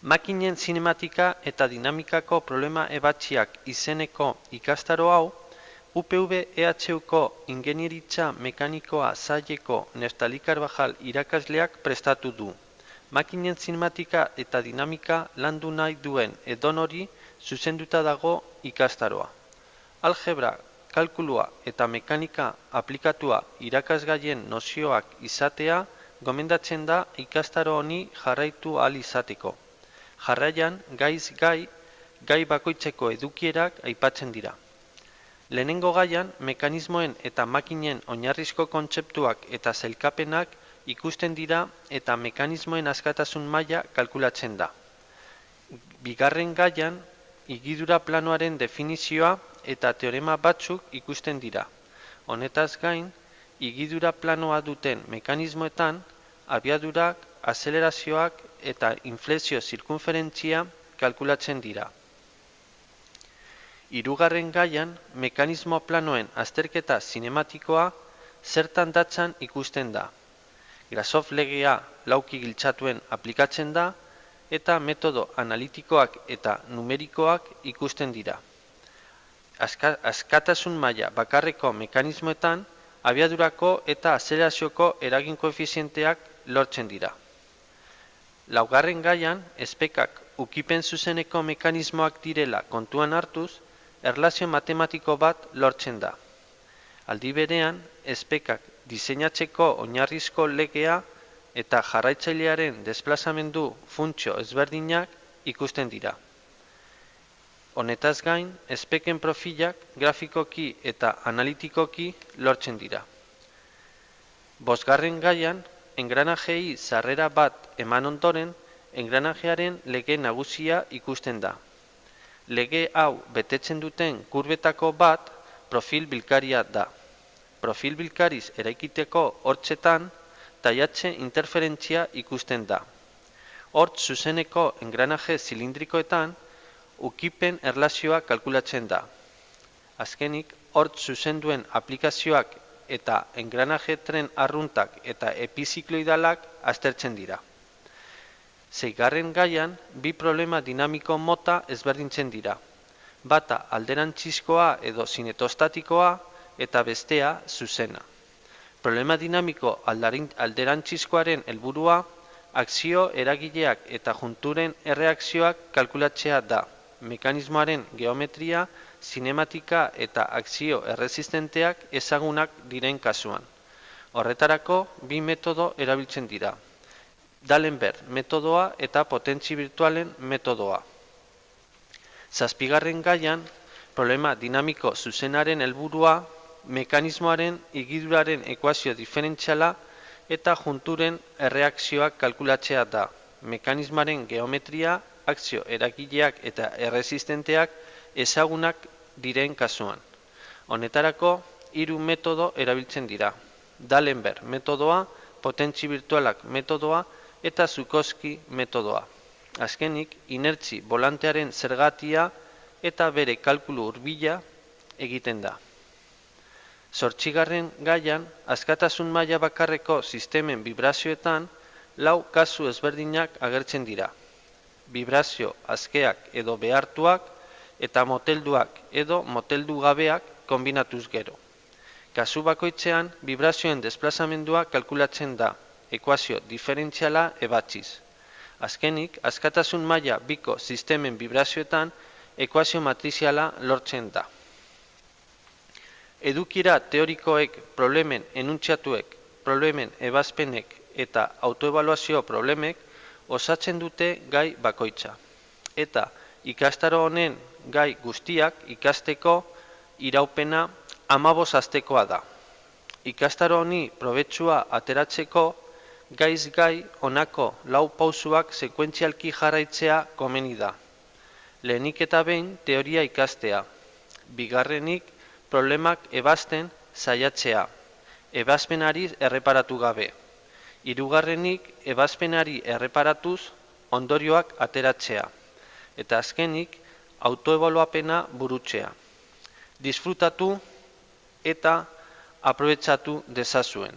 Makinen zinematika eta dinamikako problema ebatziak izeneko ikastaro hau, UPV EHUko ingenieritza mekanikoa saileko Neftali Karbajal irakasleak prestatu du. Makinen zinematika eta dinamika landu nahi duen edonori zuzenduta dago ikastaroa. Algebra, kalkulua eta mekanika aplikatua irakasgaien nozioak izatea gomendatzen da ikastaro honi jarraitu ahal izateko. Jarraian, gai bakoitzeko edukierak aipatzen dira. Lehenengo gaian, mekanismoen eta makinen oinarrizko kontzeptuak eta sailkapenak ikusten dira eta mekanismoen askatasun maila kalkulatzen da. Bigarren gaian, higidura planoaren definizioa eta teorema batzuk ikusten dira. Honetaz gain, higidura planoa duten mekanismoetan, abiadurak, azelerazioak eta inflexio zirkunferentzia kalkulatzen dira. Hirugarren gaian, mekanismo planoen azterketa zinematikoa zertan datzan ikusten da. Grashof legea lauki giltzatuen aplikatzen da eta metodo analitikoak eta numerikoak ikusten dira. Askatasun maila bakarreko mekanismoetan abiadurako eta azelerazioako eragin koefizienteak lortzen dira. Laugarren gaian, espekak ukipen zuzeneko mekanismoak direla kontuan hartuz, erlazio matematiko bat lortzen da. Aldi berean, espekak diseinatzeko oinarrizko legea eta jarraitzailearen desplazamendu funtzio ezberdinak ikusten dira. Honetaz gain, espeken profilak grafikoki eta analitikoki lortzen dira. Bosgarren gaian, engranajei sarrera bat eman ondoren, engranajearen lege nagusia ikusten da. Lege hau betetzen duten kurbetako bat profil bilkaria da. Profil bilkariz eraikiteko hortzetan, taiatze interferentzia ikusten da. Hortz zuzeneko engranaje zilindrikoetan, ukipen erlazioa kalkulatzen da. Azkenik, hortz zuzenduen aplikazioak eta engranaje tren arruntak eta epizikloidalak aztertzen dira. Seigarren gaian, bi problema dinamiko mota ezberdintzen dira. Bata alderantzizkoa edo zinetostatikoa eta bestea zuzena. Problema dinamiko alderantzizkoaren helburua, akzio eragileak eta junturen erreakzioak kalkulatzea da. Mekanismoaren geometria, zinematika eta akzio erresistenteak ezagunak diren kasuan. Horretarako, bi metodo erabiltzen dira. D'Alembert metodoa eta potentzi birtualen metodoa. Zazpigarren gaian, problema dinamiko zuzenaren helburua, mekanismoaren higiduraren ekuazio diferentziala eta junturen erreakzioak kalkulatzea da. Mekanismoaren geometria, akzio eragileak eta erresistenteak ezagunak diren kasuan. Honetarako, hiru metodo erabiltzen dira. D'Alembert metodoa, potentzi birtualak metodoa eta Zukowski metodoa. Azkenik, inertzi bolantearen zergatia eta bere kalkulu hurbila egiten da. Zortzigarren gaian, askatasun maila bakarreko sistemen vibrazioetan, lau kasu ezberdinak agertzen dira. Vibrazio askeak edo behartuak eta motelduak edo moteldu gabeak kombinatuz gero. Kasu bakoitzean, vibrazioen desplazamendua kalkulatzen da, ekuazio diferentziala ebatziz. Azkenik, askatasun maila biko sistemen vibrazioetan ekuazio matriziala lortzen da. Edukira teorikoek problemen enuntziatuek, problemen ebazpenek eta autoebaluazio problemek osatzen dute gai bakoitza. Eta ikastaro honen gai guztiak ikasteko iraupena 15 astekoa da. Ikastaro honi probetxua ateratzeko gaiz gai honako lau pausuak sekuentzialki jarraitzea komeni da. Lehenik eta behin teoria ikastea. Bigarrenik problemak ebazten saiatzea. Ebazpenari erreparatu gabe. Hirugarrenik ebazpenari erreparatuz ondorioak ateratzea. Eta azkenik autoebaluapena burutzea. Disfrutatu eta aprobetxatu dezazuen.